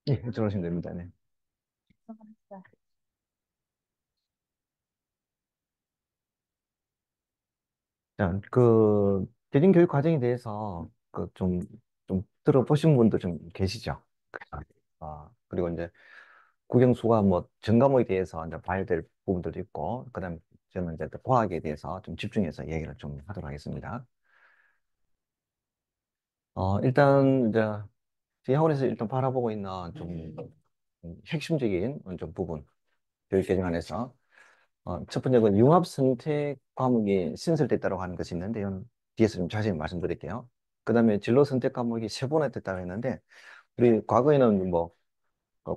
예, 들어오시면 됩니다. 네. 자, 대중교육 과정에 대해서 좀 들어보신 분도 좀 계시죠? 그리고 이제 국영수가 뭐 전 과목에 대해서 이제 봐야 될 부분들도 있고, 그다음에 저는 이제 또 과학에 대해서 좀 집중해서 얘기를 좀 하도록 하겠습니다. 일단 이제 저희 학원에서 일단 바라보고 있는 좀 핵심적인 좀 부분, 교육 개정 안에서 첫 번째 는 융합 선택 과목이 신설됐다고 하는 것이 있는데, 이건 뒤에서 좀 자세히 말씀드릴게요. 그 다음에 진로 선택 과목이 세 번나 됐다고 했는데, 우리 과거에는 뭐,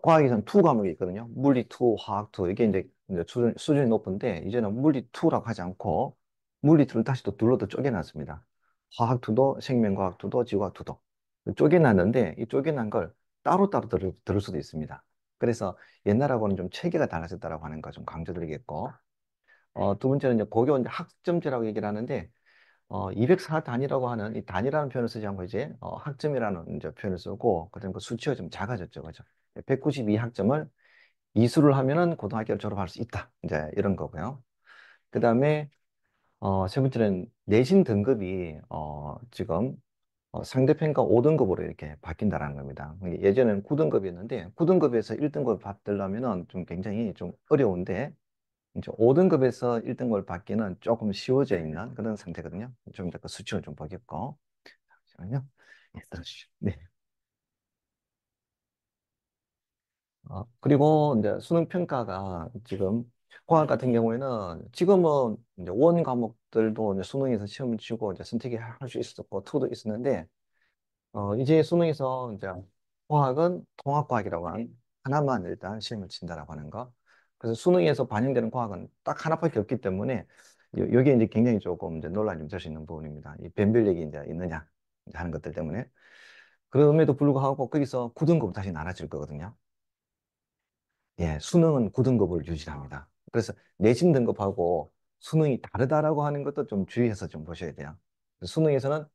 과학에서는 투 과목이 있거든요. 물리 투, 화학 투. 이게 이제 수준이 높은데, 이제는 물리 투라고 하지 않고, 물리 투를 다시 또 둘로 더 쪼개놨습니다. 화학 투도, 생명과학 투도, 지구과학 투도. 쪼개놨는데, 이 쪼개난 걸 따로따로 들을 수도 있습니다. 그래서 옛날하고는 좀 체계가 달라졌다고 하는 거 좀 강조드리겠고, 두 번째는 이제 고교 이제 학점제라고 얘기를 하는데, 204 단위라고 하는 이 단위라는 표현을 쓰지 않고 이제 학점이라는 이제 표현을 쓰고, 그다음에 그 수치가 좀 작아졌죠, 그죠? 192 학점을 이수를 하면은 고등학교를 졸업할 수 있다. 이제 이런 거고요. 그다음에 세 번째는 내신 등급이 지금 상대평가 5등급으로 이렇게 바뀐다는 겁니다. 예전에는 9등급이었는데 9등급에서 1등급을 받으려면은 좀 굉장히 좀 어려운데 이제 5등급에서 1등급을 받기는 조금 쉬워져 있는 그런 상태거든요. 좀 더 그 수치를 좀 보겠고. 잠시만요. 예, 들어주시죠. 네. 그리고 이제 수능 평가가 지금 과학 같은 경우에는 지금은 이제 원 과목들도 이제 수능에서 시험을 치고 이제 선택이 할 수 있었고 투도 있었는데 이제 수능에서 이제 과학은 통합과학이라고 하는 하나만 일단 시험을 친다라고 하는 거. 그래서 수능에서 반영되는 과학은 딱 하나밖에 없기 때문에 여기에 이제 굉장히 조금 이제 논란이 좀 될 수 있는 부분입니다. 이 변별력이 이제 있느냐 이제 하는 것들 때문에. 그럼에도 불구하고 거기서 9등급 다시 나눠질 거거든요. 예, 수능은 9등급을 유지합니다. 그래서 내신 등급하고 수능이 다르다라고 하는 것도 좀 주의해서 좀 보셔야 돼요. 수능에서는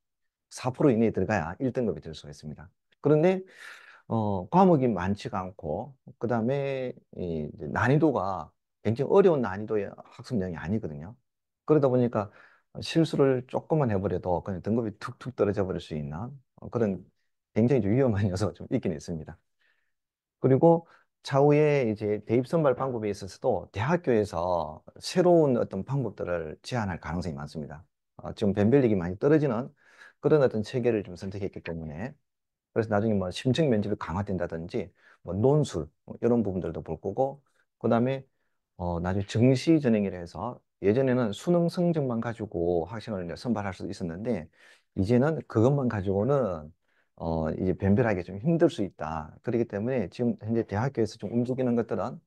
4% 이내에 들어가야 1등급이 될 수가 있습니다. 그런데 과목이 많지가 않고 그다음에 이 이제 난이도가 굉장히 어려운 난이도의 학습량이 아니거든요. 그러다 보니까 실수를 조금만 해버려도 그냥 등급이 툭툭 떨어져 버릴 수 있는 그런 굉장히 좀 위험한 요소가 좀 있긴 있습니다. 그리고 차후에 이제 대입 선발 방법에 있어서도 대학교에서 새로운 어떤 방법들을 제안할 가능성이 많습니다. 지금 변별력이 많이 떨어지는 그런 어떤 체계를 좀 선택했기 때문에 그래서 나중에 뭐 심층 면접이 강화된다든지 뭐 논술 뭐 이런 부분들도 볼 거고 그다음에 나중에 정시 전형이라 해서 예전에는 수능 성적만 가지고 학생을 이제 선발할 수 있었는데 이제는 그것만 가지고는 이제 변별하기 좀 힘들 수 있다. 그렇기 때문에 지금 현재 대학교에서 좀 움직이는 것들은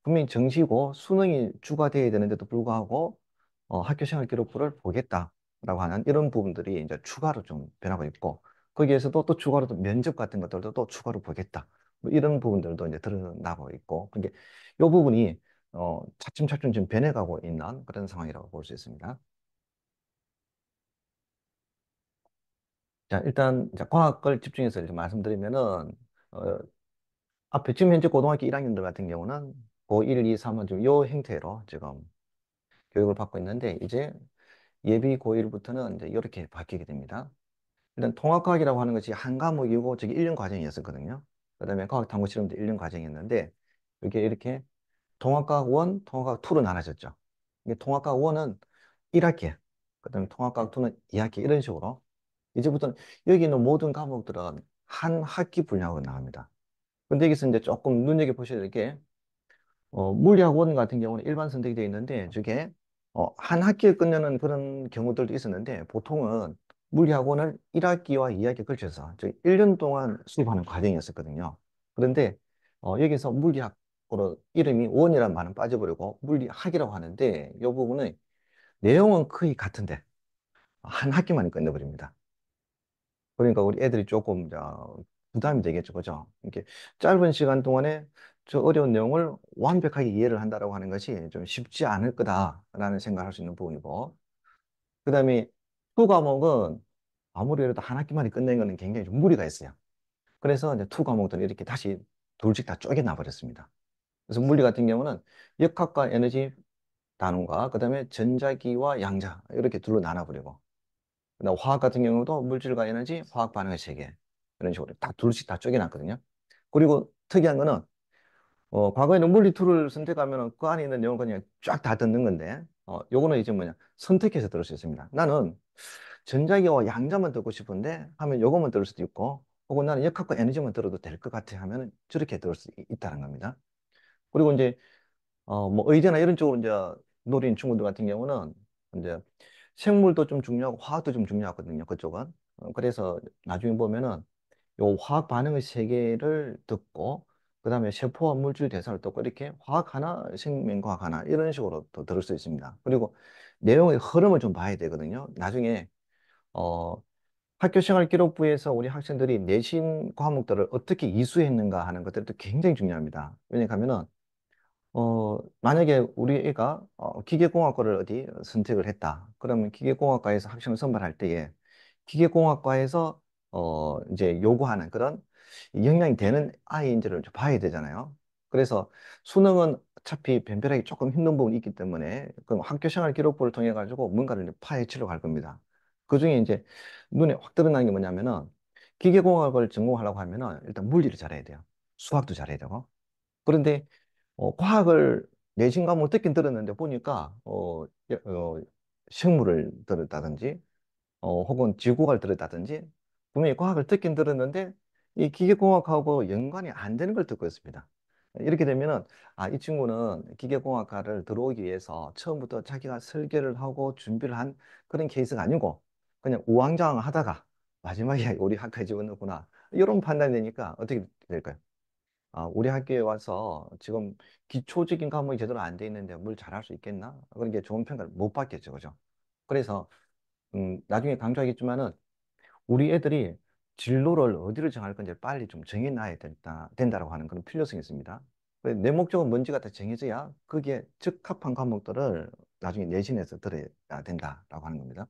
분명히 정시고 수능이 주가 돼야 되는데도 불구하고 학교 생활 기록부를 보겠다라고 하는 이런 부분들이 이제 추가로 좀 변하고 있고 거기에서도 또 추가로 또 면접 같은 것들도 또 추가로 보겠다. 뭐 이런 부분들도 이제 드러나고 있고 그게 이 부분이 차츰차츰 지금 변해가고 있는 그런 상황이라고 볼 수 있습니다. 자, 일단 이제 과학을 집중해서 이제 말씀드리면은 어, 앞에 지금 현재 고등학교 1학년들 같은 경우는 고1, 2, 3은 지금 요 형태로 지금 교육을 받고 있는데 이제 예비 고1부터는 이제 이렇게 바뀌게 됩니다. 일단 통합과학이라고 하는 것이 한 과목이고 저기 1년 과정이었었거든요. 그다음에 과학탐구 실험도 1년 과정이었는데 이게 이렇게 통합과학 1, 통합과학 2로 나눠졌죠. 이게 통합과학 1은 1학기, 그다음에 통합과학 2는 2학기 이런 식으로 이제부터는 여기 있는 모든 과목들은 한 학기 분야로 나갑니다. 근데 여기서 이제 조금 눈여겨보셔야 될 게 물리학원 같은 경우는 일반 선택이 되어 있는데 저게 한 학기에 끝내는 그런 경우들도 있었는데 보통은 물리학원을 1학기와 2학기에 걸쳐서 저 1년 동안 수업하는 과정이었었거든요. 그런데 여기서 물리학으로 이름이 원이라는 말은 빠져버리고 물리학이라고 하는데 이 부분은 내용은 거의 같은데 한 학기만에 끝내버립니다. 그러니까 우리 애들이 조금 부담이 되겠죠, 그죠? 이렇게 짧은 시간 동안에 저 어려운 내용을 완벽하게 이해를 한다라고 하는 것이 좀 쉽지 않을 거다라는 생각을 할 수 있는 부분이고, 그다음에 수 과목은 아무리 그래도 한 학기만에 끝내는 거는 굉장히 좀 무리가 있어요. 그래서 이제 투 과목들을 이렇게 다시 둘씩 다 쪼개놔 버렸습니다. 그래서 물리 같은 경우는 역학과 에너지 단원과 그다음에 전자기와 양자 이렇게 둘로 나눠버리고 그다음 화학 같은 경우도 물질과 에너지, 화학 반응의 세계 이런 식으로 딱 둘씩 다 쪼개놨거든요. 그리고 특이한 거는 과거에는 물리 툴을 선택하면 그 안에 있는 내용을 그냥 쫙 다 듣는 건데 요거는 이제 뭐냐 선택해서 들을 수 있습니다. 나는 전자기와 양자만 듣고 싶은데 하면 요것만 들을 수도 있고 혹은 나는 역학과 에너지만 들어도 될 것 같아 하면 저렇게 들을 수 있다는 겁니다. 그리고 이제 뭐 의대나 이런 쪽으로 이제 노린 친구들 같은 경우는 이제 생물도 좀 중요하고 화학도 좀 중요하거든요. 그쪽은. 그래서 나중에 보면은 요 화학 반응의 세계를 듣고 그다음에 세포와 물질 대사를 듣고 이렇게 화학 하나, 생명과학 하나 이런 식으로 또 들을 수 있습니다. 그리고 내용의 흐름을 좀 봐야 되거든요. 나중에 어 학교 생활 기록부에서 우리 학생들이 내신 과목들을 어떻게 이수했는가 하는 것들도 굉장히 중요합니다. 왜냐하면은 만약에 우리 애가 기계공학과를 어디 선택을 했다. 그러면 기계공학과에서 학생을 선발할 때에 기계공학과에서 이제 요구하는 그런 역량이 되는 아이인지를 좀 봐야 되잖아요. 그래서 수능은 어차피 변별하기 조금 힘든 부분이 있기 때문에 그 학교 생활 기록부를 통해 가지고 뭔가를 이제 파헤치려고 할 겁니다. 그중에 이제 눈에 확 드러나는 게 뭐냐면은 기계공학을 전공하려고 하면은 일단 물리를 잘해야 돼요. 수학도 잘해야 되고. 그런데 과학을 내신 과목을 듣긴 들었는데 보니까 생물을 들었다든지 혹은 지구과를 들었다든지 분명히 과학을 듣긴 들었는데 이 기계공학하고 연관이 안 되는 걸 듣고 있습니다. 이렇게 되면은 이 친구는 기계공학과를 들어오기 위해서 처음부터 자기가 설계를 하고 준비를 한 그런 케이스가 아니고 그냥 우왕좌왕하다가 마지막에 우리 학과에 집어넣구나 이런 판단이 되니까 어떻게 될까요? 우리 학교에 와서 지금 기초적인 과목이 제대로 안 돼 있는데 뭘 잘할 수 있겠나? 그런 게 좋은 평가를 못 받겠죠, 그죠? 그래서 나중에 강조하겠지만은 우리 애들이 진로를 어디를 정할 건지 빨리 좀 정해놔야 된다라고 하는 그런 필요성이 있습니다. 내 목적은 뭔지가 다 정해져야 거기에 적합한 과목들을 나중에 내신에서 들어야 된다라고 하는 겁니다.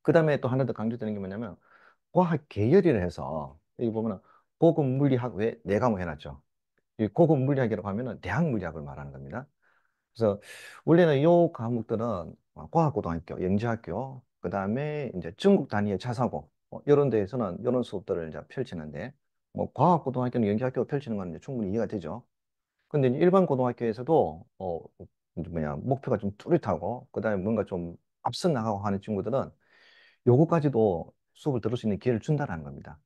그 다음에 또 하나 더 강조드리는 게 뭐냐면 과학 계열이라 해서 여기 보면은 고급 물리학 왜 네 과목 해놨죠. 이 고급 물리학이라고 하면은 대학 물리학을 말하는 겁니다. 그래서 원래는 이 과목들은 과학고등학교, 영재학교, 그 다음에 이제 전국 단위의 자사고 이런 데에서는 이런 수업들을 이제 펼치는데 뭐 과학고등학교는 영재학교 펼치는 건 이제 충분히 이해가 되죠. 근데 이제 일반 고등학교에서도 이제 뭐냐 목표가 좀 뚜렷하고 그 다음에 뭔가 좀 앞서 나가고 하는 친구들은 요거까지도 수업을 들을 수 있는 기회를 준다는 겁니다.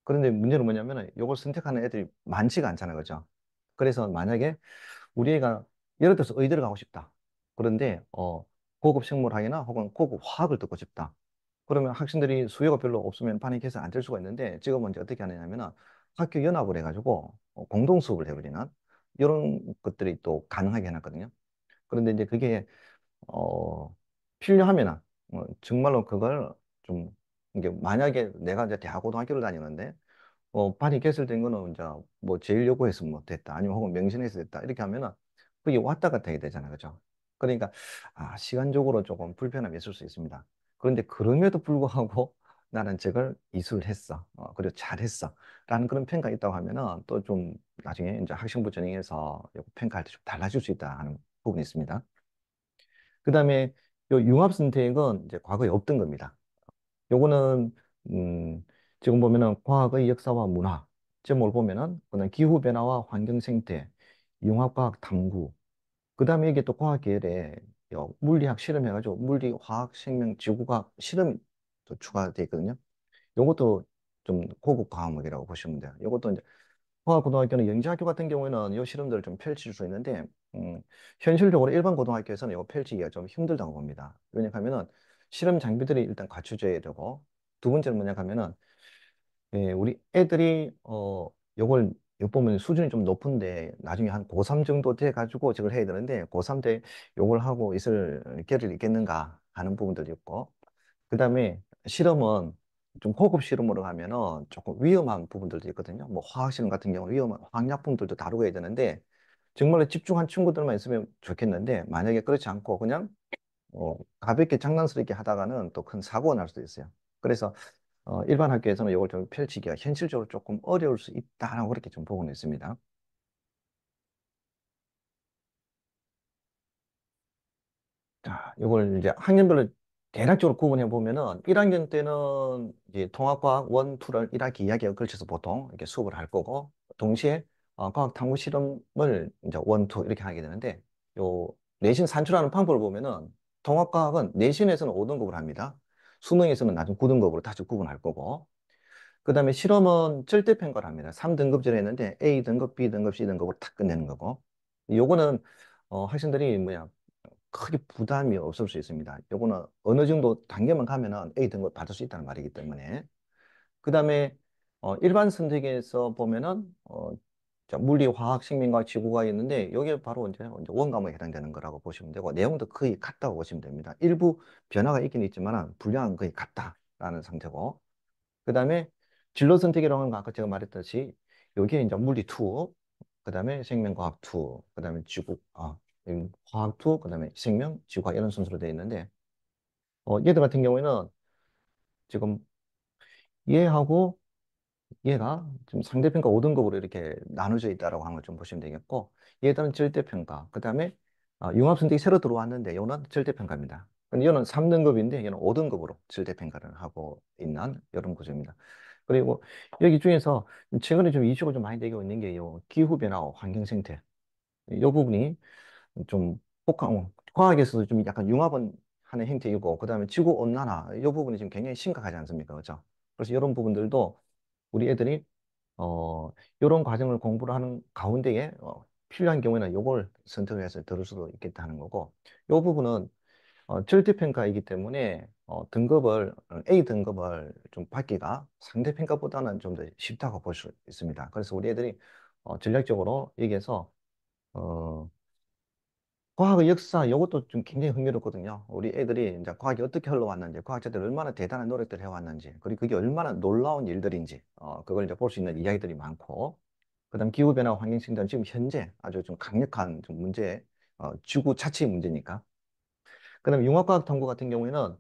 그런데 문제는 뭐냐면은 요걸 선택하는 애들이 많지가 않잖아요, 그죠? 그래서 만약에 우리 애가 예를 들어서 의대를 가고 싶다. 그런데 고급 생물학이나 혹은 고급 화학을 듣고 싶다. 그러면 학생들이 수요가 별로 없으면 반이 계속 안 될 수가 있는데 지금은 이제 어떻게 하느냐면은 학교 연합을 해가지고 공동 수업을 해버리는 이런 것들이 또 가능하게 해놨거든요. 그런데 이제 그게 어, 필요하면은 정말로 그걸 좀 이게 만약에 내가 이제 대학 고등학교를 다니는데 반이 개설된 거는 이제 뭐 제일 요구해서 뭐 됐다 아니면 혹은 명신해서 됐다 이렇게 하면은 그게 왔다 갔다 해야 되잖아 그죠 그러니까 시간적으로 조금 불편함이 있을 수 있습니다 그런데 그럼에도 불구하고 나는 저걸 이수를 했어 그리고 잘했어 라는 그런 평가 있다고 하면은 또 좀 나중에 이제 학생부 전형에서 요거 평가할 때 좀 달라질 수 있다 하는 부분이 있습니다 그 다음에 요 융합 선택은 이제 과거에 없던 겁니다 요거는 음, 지금 보면은 과학의 역사와 문화 제목을 보면은 그다음 기후 변화와 환경 생태, 융합과학 탐구, 그다음에 이게 또 과학 계열에 물리학 실험 해가지고 물리, 화학, 생명, 지구과학 실험이 또 추가되어 있거든요. 요것도 좀 고급 과목이라고 보시면 돼요. 요것도 이제 화학고등학교는 영재학교 같은 경우에는 이 실험들을 좀 펼칠 수 있는데 현실적으로 일반 고등학교에서는 이거 펼치기가 좀 힘들다고 봅니다. 왜냐하면은 실험 장비들이 일단 갖춰져야 되고 두 번째는 뭐냐 하면은 우리 애들이 요걸 요 보면 수준이 좀 높은데 나중에 한 고3 정도 돼 가지고 저걸 해야 되는데 고3 때 요걸 하고 있을 계를 있겠는가 하는 부분들이 있고 그다음에 실험은 좀 고급 실험으로 가면은 조금 위험한 부분들도 있거든요. 뭐 화학 실험 같은 경우 위험한 화학약품들도 다루고 해야 되는데 정말로 집중한 친구들만 있으면 좋겠는데 만약에 그렇지 않고 그냥 가볍게 장난스럽게 하다가는 또 큰 사고가 날 수도 있어요. 그래서 일반 학교에서는 이걸 좀 펼치기가 현실적으로 조금 어려울 수 있다라고 그렇게 좀 보고는 있습니다. 자, 이걸 이제 학년별로 대략적으로 구분해 보면은 1학년 때는 이제 통합과학 1, 2를 1학기 2학기에 걸쳐서 보통 이렇게 수업을 할 거고 동시에 과학 탐구 실험을 이제 1, 2 이렇게 하게 되는데 요 내신 산출하는 방법을 보면은 통합과학은 내신에서는 5등급을 합니다. 수능에서는 나중 9등급으로 다시 구분할 거고 그다음에 실험은 절대평가를 합니다. 3등급제로 했는데 A등급, B등급, C등급으로 탁 끝내는 거고 요거는 학생들이 뭐야 크게 부담이 없을 수 있습니다. 요거는 어느 정도 단계만 가면은 A 등급 받을 수 있다는 말이기 때문에. 그 다음에 일반 선택에서 보면은 자, 물리, 화학, 생명과학, 지구과학이 있는데 여기에 바로 이제 원 과목에 해당되는 거라고 보시면 되고 내용도 거의 같다고 보시면 됩니다. 일부 변화가 있긴 있지만 분량은 거의 같다라는 상태고. 그 다음에 진로 선택이라는 건 아까 제가 말했듯이 여기에 이제 물리 2, 그 다음에 생명과학 2, 그 다음에 화학 2, 그 다음에 생명, 지구과학 이런 순서로 되어 있는데 얘들 같은 경우에는 지금 얘하고 얘가 지금 상대평가 5등급으로 이렇게 나눠져 있다라고 하는 걸 좀 보시면 되겠고 얘들은 절대평가, 그 다음에 융합선택이 새로 들어왔는데 얘는 절대평가입니다. 근데 얘는 3등급인데 얘는 5등급으로 절대평가를 하고 있는 이런 구조입니다. 그리고 여기 중에서 최근에 좀 이슈가 좀 많이 되고 있는 게 요 기후변화, 환경생태 이 부분이 좀 과학에서도 좀 약간 융합은 하는 형태이고 그다음에 지구온난화 이 부분이 지금 굉장히 심각하지 않습니까? 그렇죠? 그래서 이런 부분들도 우리 애들이 이런 과정을 공부를 하는 가운데에 필요한 경우에는 이걸 선택을 해서 들을 수도 있겠다는 거고 이 부분은 절대평가이기 때문에 A 등급을 좀 받기가 상대평가보다는 좀 더 쉽다고 볼 수 있습니다. 그래서 우리 애들이 전략적으로 여기에서 어, 과학의 역사 이것도 좀 굉장히 흥미롭거든요. 우리 애들이 이제 과학이 어떻게 흘러왔는지, 과학자들이 얼마나 대단한 노력들을 해왔는지, 그리고 그게 얼마나 놀라운 일들인지, 그걸 이제 볼 수 있는 이야기들이 많고, 그다음 기후변화, 환경생태는 지금 현재 아주 좀 강력한 좀 문제, 지구 자체의 문제니까. 그다음 융합과학 탐구 같은 경우에는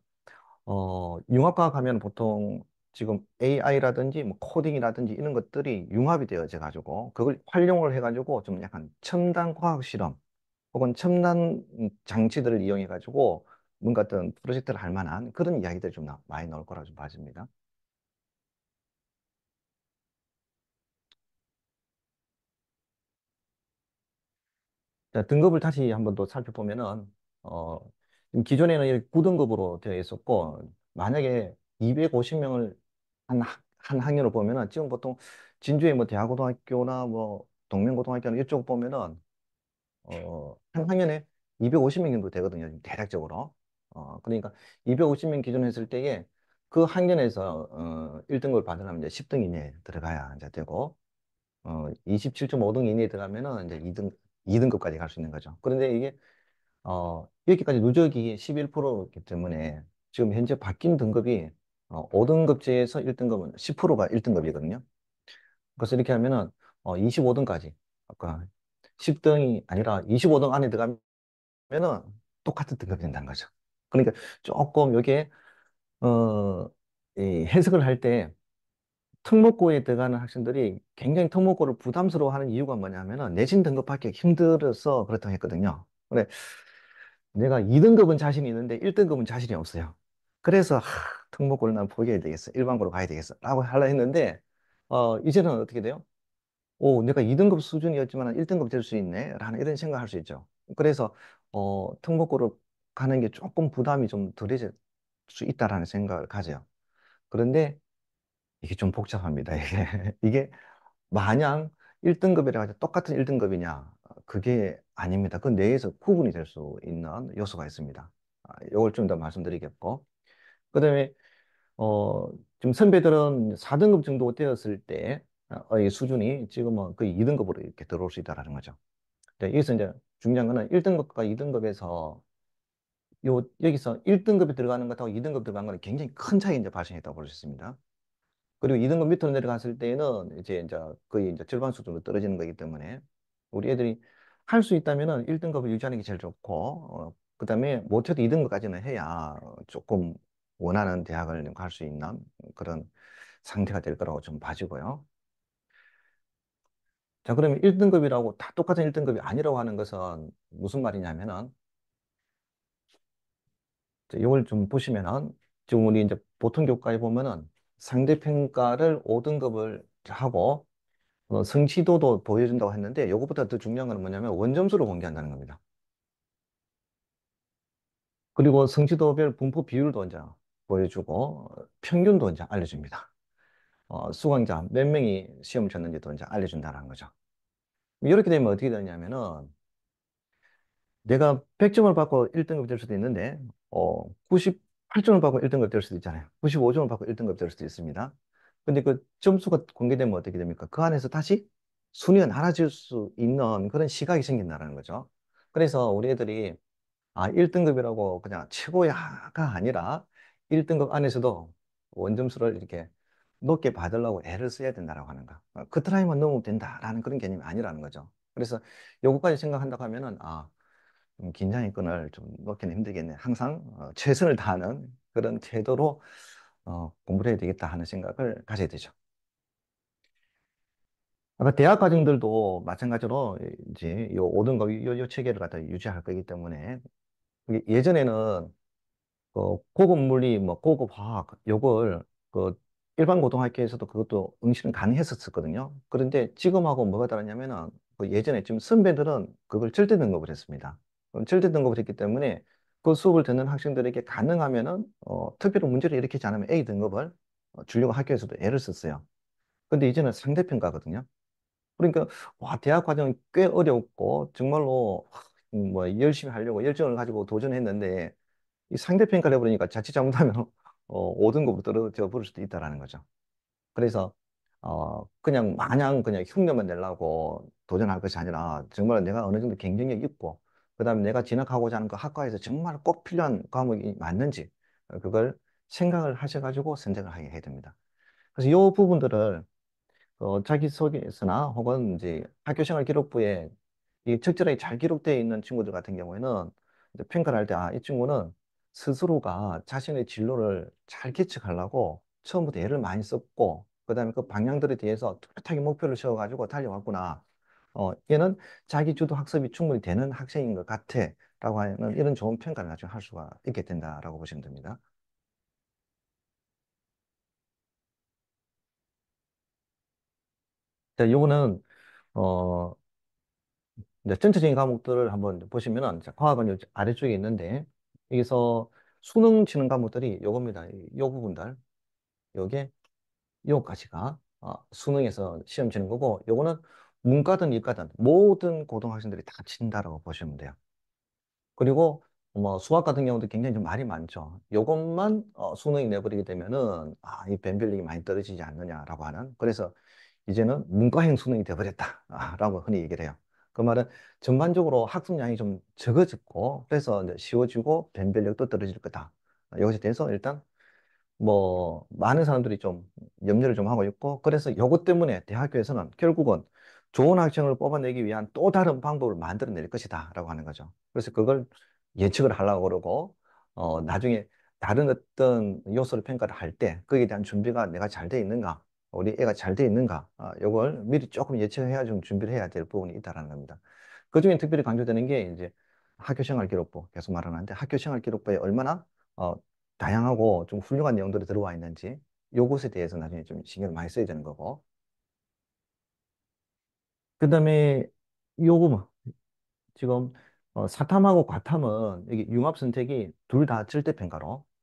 융합과학 하면 보통 지금 AI라든지 뭐 코딩이라든지 이런 것들이 융합이 되어져 가지고 그걸 활용을 해가지고 좀 약간 첨단 과학 실험 혹은 첨단 장치들을 이용해 가지고 뭔가 어떤 프로젝트를 할 만한 그런 이야기들이 좀 많이 나올 거라고 좀 봐집니다. 자, 등급을 다시 한번 더 살펴보면은 어, 지금 기존에는 9등급으로 되어 있었고 만약에 250명을 한 학년으로 보면은 지금 보통 진주의 뭐 대하고등학교나 뭐 동명고등학교나 이쪽 보면은 한 학년에 250명 정도 되거든요. 지금 대략적으로. 그러니까 250명 기준으로 했을 때에 그 학년에서 1등급을 받으려면 이제 10등 이내에 들어가야 이제 되고 27.5등 이내에 들어가면은 이제 2등급까지 갈 수 있는 거죠. 그런데 이게 여기까지 누적이 11%이기 때문에 지금 현재 바뀐 등급이 5등급제에서 1등급은 10%가 1등급이거든요. 그래서 이렇게 하면은 25등까지 아까 10등이 아니라 25등 안에 들어가면은 똑같은 등급이 된다는 거죠. 그러니까 조금 여기에 어, 이 해석을 할 때 특목고에 들어가는 학생들이 굉장히 특목고를 부담스러워하는 이유가 뭐냐면은 내신 등급 받기 힘들어서 그렇다고 했거든요. 근데 내가 2등급은 자신이 있는데 1등급은 자신이 없어요. 그래서 특목고를 난 포기해야 되겠어. 일반고로 가야 되겠어. 라고 하려 했는데 이제는 어떻게 돼요? 오, 내가 2등급 수준이었지만 1등급 될 수 있네. 라는 이런 생각을 할 수 있죠. 그래서 특목고를 가는 게 조금 부담이 좀 덜해질 수 있다라는 생각을 가져요. 그런데 이게 좀 복잡합니다. 이게, 이게 마냥 1등급이라 해서 똑같은 1등급이냐? 그게 아닙니다. 그 내에서 구분이 될 수 있는 요소가 있습니다. 이걸 좀 더 말씀드리겠고. 그다음에 어, 지금 선배들은 4등급 정도 되었을 때 이 수준이 지금은 거의 2등급으로 이렇게 들어올 수 있다라는 거죠. 근데 여기서 이제 중요한 거는 1등급과 2등급에서 여기서 1등급이 들어가는 것하고 2등급 들어가는 거는 굉장히 큰 차이 이제 발생했다고 볼 수 있습니다. 그리고 2등급 밑으로 내려갔을 때는 이제 거의 이제 절반 수준으로 떨어지는 거기 때문에 우리 애들이 할 수 있다면은 1등급을 유지하는 게 제일 좋고, 그다음에 못해도 2등급까지는 해야 조금 원하는 대학을 갈 수 있는 그런 상태가 될 거라고 좀 봐지고요. 자, 그러면 1등급이라고 다 똑같은 1등급이 아니라고 하는 것은 무슨 말이냐면은, 이걸 좀 보시면은, 지금 우리 이제 보통 교과에 보면은 상대평가를 5등급을 하고, 성취도도 보여준다고 했는데, 이것보다 더 중요한 건 뭐냐면 원점수를 공개한다는 겁니다. 그리고 성취도별 분포 비율도 이제 보여주고, 평균도 이제 알려줍니다. 수강자 몇 명이 시험을 쳤는지도 이제 알려준다는 거죠. 이렇게 되면 어떻게 되냐면은, 내가 100점을 받고 1등급이 될 수도 있는데, 98점을 받고 1등급 될 수도 있잖아요. 95점을 받고 1등급 될 수도 있습니다. 근데 그 점수가 공개되면 어떻게 됩니까? 그 안에서 다시 순위가 나눠질 수 있는 그런 시각이 생긴다는 거죠. 그래서 우리 애들이 1등급이라고 그냥 최고야가 아니라 1등급 안에서도 원점수를 이렇게 높게 받으려고 애를 써야 된다라고 하는 거. 커트라인만 넘으면 된다라는 그런 개념이 아니라는 거죠. 그래서 요거까지 생각한다고 하면은, 긴장의 끈을 좀 놓기는 힘들겠네. 항상 최선을 다하는 그런 태도로 공부를 해야 되겠다 하는 생각을 가져야 되죠. 아까 대학 과정들도 마찬가지로 이제 요 5등급 요 체계를 갖다 유지할 거기 때문에 이게 예전에는 고급 물리, 뭐 고급 화학 요걸 그 일반 고등학교에서도 그것도 응시는 가능했었거든요. 그런데 지금하고 뭐가 다르냐면은 그 예전에 지금 선배들은 그걸 절대 등급을 했습니다. 절대 등급을 했기 때문에 그 수업을 듣는 학생들에게 가능하면은 특별히 문제를 일으키지 않으면 A 등급을 주려고 학교에서도 애를 썼어요. 근데 이제는 상대평가거든요. 그러니까 와 대학 과정이 꽤 어렵고 정말로 뭐 열심히 하려고 열정을 가지고 도전했는데 이 상대평가를 해버리니까 자칫 잘못하면 5등급으로 떨어져 버릴 수도 있다라는 거죠. 그래서 그냥 마냥 그냥 흉내만 내려고 도전할 것이 아니라 정말 내가 어느 정도 경쟁력이 있고 그다음에 내가 진학하고자 하는 그 학과에서 정말 꼭 필요한 과목이 맞는지 그걸 생각을 하셔가지고 선택을 하게 해야 됩니다. 그래서 이 부분들을 자기소개서나 혹은 이제 학교생활 기록부에 이 적절하게 잘 기록되어 있는 친구들 같은 경우에는 이제 평가를 할 때, 이 친구는 스스로가 자신의 진로를 잘 개척하려고 처음부터 애를 많이 썼고, 그 다음에 그 방향들에 대해서 뚜렷하게 목표를 세워가지고 달려왔구나. 얘는 자기 주도 학습이 충분히 되는 학생인 것 같아. 라고 하는 이런 좋은 평가를 나중에 할 수가 있게 된다라고 보시면 됩니다. 자, 요거는, 어, 이제 전체적인 과목들을 한번 보시면은 자, 과학은 요 아래쪽에 있는데 여기서 수능 치는 과목들이 요겁니다. 요 부분들 요게 요까지가 수능에서 시험 치는 거고 요거는 문과든 이과든 모든 고등학생들이 다 친다라고 보시면 돼요. 그리고 뭐 수학 같은 경우도 굉장히 좀 말이 많죠. 요것만 수능이 내버리게 되면은 이 변별력이 많이 떨어지지 않느냐라고 하는 그래서 이제는 문과형 수능이 돼버렸다라고 흔히 얘기를 해요. 그 말은 전반적으로 학습량이 좀 적어졌고 그래서 이제 쉬워지고 변별력도 떨어질 거다. 여기서 대해서 일단 뭐 많은 사람들이 좀 염려를 좀 하고 있고 그래서 요것 때문에 대학교에서는 결국은 좋은 학생을 뽑아내기 위한 또 다른 방법을 만들어낼 것이다 라고 하는 거죠. 그래서 그걸 예측을 하려고 그러고 나중에 다른 어떤 요소를 평가를 할 때 거기에 대한 준비가 내가 잘 돼 있는가 우리 애가 잘 돼 있는가 요걸 미리 조금 예측해야 좀 준비를 해야 될 부분이 있다라는 겁니다. 그중에 특별히 강조되는 게 이제 학교생활기록부 계속 말하는데 학교생활기록부에 얼마나 어, 다양하고 좀 훌륭한 내용들이 들어와 있는지 요것에 대해서 나중에 좀 신경을 많이 써야 되는 거고 그다음에 요거 뭐 지금 사탐하고 과탐은 여기 융합 선택이 둘 다 절대평가로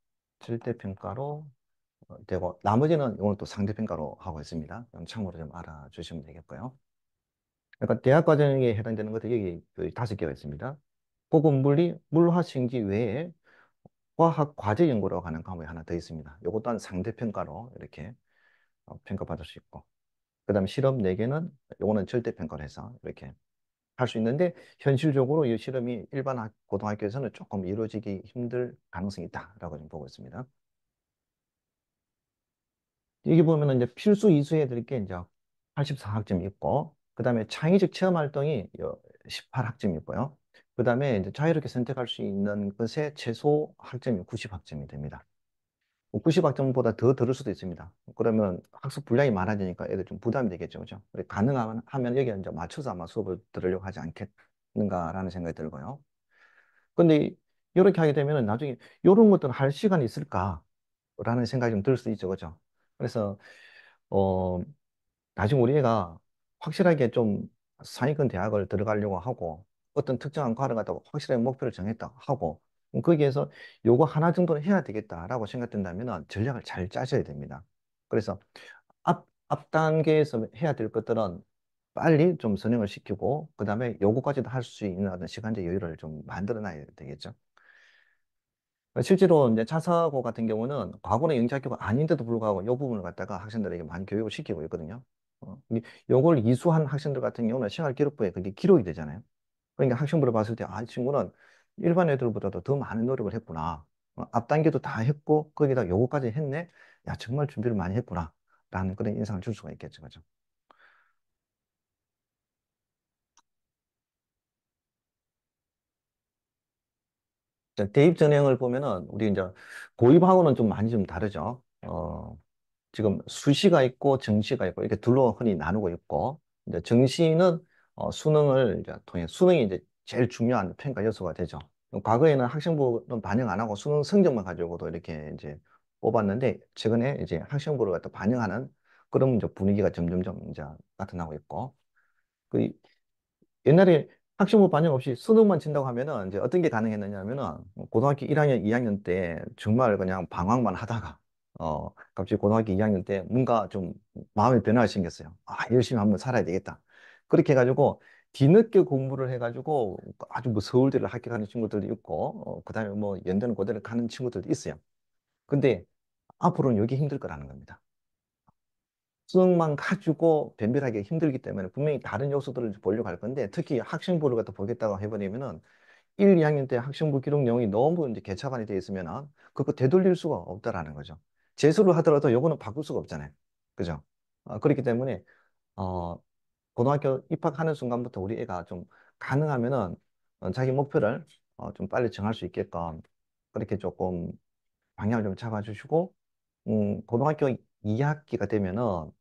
되고 나머지는 오늘 또 상대평가로 하고 있습니다. 그럼 참고로 좀 알아주시면 되겠고요. 그러니까 대학 과정에 해당되는 것도 여기 그 5개가 있습니다. 고급 물리, 물화생지 외에 과학 과제 연구라고 하는 과목이 하나 더 있습니다. 이것 또한 상대평가로 이렇게 평가받을 수 있고 그다음에 실험 4개는 요거는 절대평가를 해서 이렇게 할 수 있는데 현실적으로 이 실험이 일반 고등학교에서는 조금 이루어지기 힘들 가능성이 있다라고 좀 보고 있습니다. 여기 보면은 이제 필수 이수해야 될 게 이제 84학점이 있고 그다음에 창의적 체험 활동이 18학점이 있고요. 그다음에 이제 자유롭게 선택할 수 있는 것에 최소 학점이 90학점이 됩니다. 90학점보다 더 들을 수도 있습니다. 그러면 학습 분량이 많아지니까 애들 좀 부담이 되겠죠. 그죠? 가능하면 여기에 이제 맞춰서 아마 수업을 들으려고 하지 않겠는가라는 생각이 들고요. 근데 이렇게 하게 되면 나중에 이런 것들은 할 시간이 있을까라는 생각이 좀 들 수 있죠. 그죠? 그래서, 어, 나중에 우리 애가 확실하게 좀 상위권 대학을 들어가려고 하고 어떤 특정한 과를 갖다가 확실하게 목표를 정했다 하고 거기에서 요거 하나 정도는 해야 되겠다라고 생각된다면 전략을 잘 짜셔야 됩니다. 그래서 앞 단계에서 해야 될 것들은 빨리 좀 선행을 시키고 그다음에 요거까지도 할 수 있는 어떤 시간적 여유를 좀 만들어 놔야 되겠죠. 실제로 이제 자사고 같은 경우는 과거는 영재학교가 아닌데도 불구하고 이 부분을 갖다가 학생들에게 많이 교육을 시키고 있거든요. 요걸 이수한 학생들 같은 경우는 생활기록부에 그게 기록이 되잖아요. 그러니까 학생부를 봤을 때, 아, 이 친구는 일반 애들보다도 더 많은 노력을 했구나. 앞 단계도 다 했고, 거기다 요거까지 했네? 야, 정말 준비를 많이 했구나. 라는 그런 인상을 줄 수가 있겠죠. 그죠? 자, 대입 전형을 보면은, 우리 이제 고입하고는 좀 많이 좀 다르죠. 지금 수시가 있고 정시가 있고 이렇게 둘로 흔히 나누고 있고 이제 정시는 수능을 이제 통해 수능이 이제 제일 중요한 평가 요소가 되죠. 과거에는 학생부는 반영 안 하고 수능 성적만 가지고도 이렇게 이제 뽑았는데 최근에 이제 학생부를 갖다 반영하는 그런 이제 분위기가 점점점 이제 나타나고 있고 그 옛날에 학생부 반영 없이 수능만 친다고 하면은 이제 어떤 게 가능했느냐면은 고등학교 1학년, 2학년 때 정말 그냥 방황만 하다가 갑자기 고등학교 2학년 때 뭔가 좀 마음의 변화가 생겼어요. 아, 열심히 한번 살아야 되겠다. 그렇게 해가지고 뒤늦게 공부를 해가지고 아주 뭐 서울대를 합격하는 친구들도 있고 그다음에 뭐 연대는 고대를 가는 친구들도 있어요. 근데 앞으로는 여기 힘들 거라는 겁니다. 수능만 가지고 변별하기 힘들기 때문에 분명히 다른 요소들을 보려고 할 건데 특히 학생부를 갖다 보겠다고 해버리면은 1, 2학년 때 학생부 기록 내용이 너무 이제 개차반이 돼 있으면은 그거 되돌릴 수가 없다라는 거죠. 재수를 하더라도 요거는 바꿀 수가 없잖아요. 그죠? 그렇기 때문에 어, 고등학교 입학하는 순간부터 우리 애가 좀 가능하면은 자기 목표를 좀 빨리 정할 수 있게끔 그렇게 조금 방향을 좀 잡아주시고 고등학교 2학기가 되면은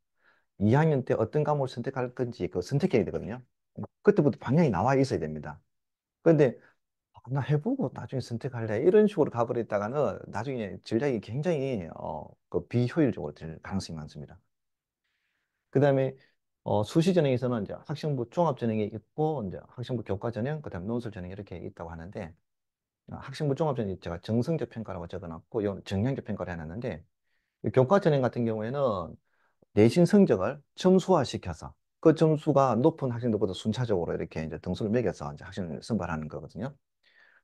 2학년 때 어떤 과목을 선택할 건지 그 선택해야 되거든요. 그때부터 방향이 나와 있어야 됩니다. 그런데 나 해보고 나중에 선택할래 이런 식으로 가버렸다가는 나중에 전략이 굉장히 그 비효율적으로 될 가능성이 많습니다. 그다음에 수시 전형에서는 이제 학생부 종합 전형이 있고 이제 학생부 교과 전형, 그다음 논술 전형 이렇게 있다고 하는데 학생부 종합 전형이 제가 정성적 평가라고 적어놨고 이건 정량적 평가를 해놨는데 이 교과 전형 같은 경우에는 내신 성적을 점수화시켜서 그 점수가 높은 학생들보다 순차적으로 이렇게 이제 등수를 매겨서 이제 학생을 선발하는 거거든요.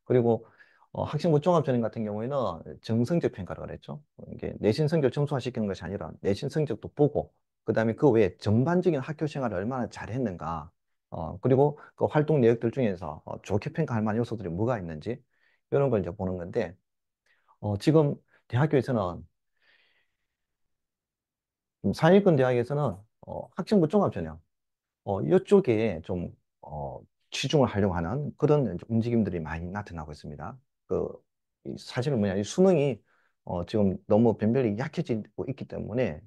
그리고 학생부 종합전형 같은 경우에는 정성적 평가를 그랬죠. 이게 내신 성적 점수화시키는 것이 아니라 내신 성적도 보고 그다음에 그 외에 전반적인 학교 생활을 얼마나 잘했는가 그리고 그 활동 내역들 중에서 좋게 평가할 만한 요소들이 뭐가 있는지 이런 걸 이제 보는 건데 지금 대학교에서는 상위권 대학에서는 학생부 종합전형 이쪽에 좀, 치중을 하려고 하는 그런 이제 움직임들이 많이 나타나고 있습니다. 그, 사실은 뭐냐, 이 수능이, 지금 너무 변별이 약해지고 있기 때문에,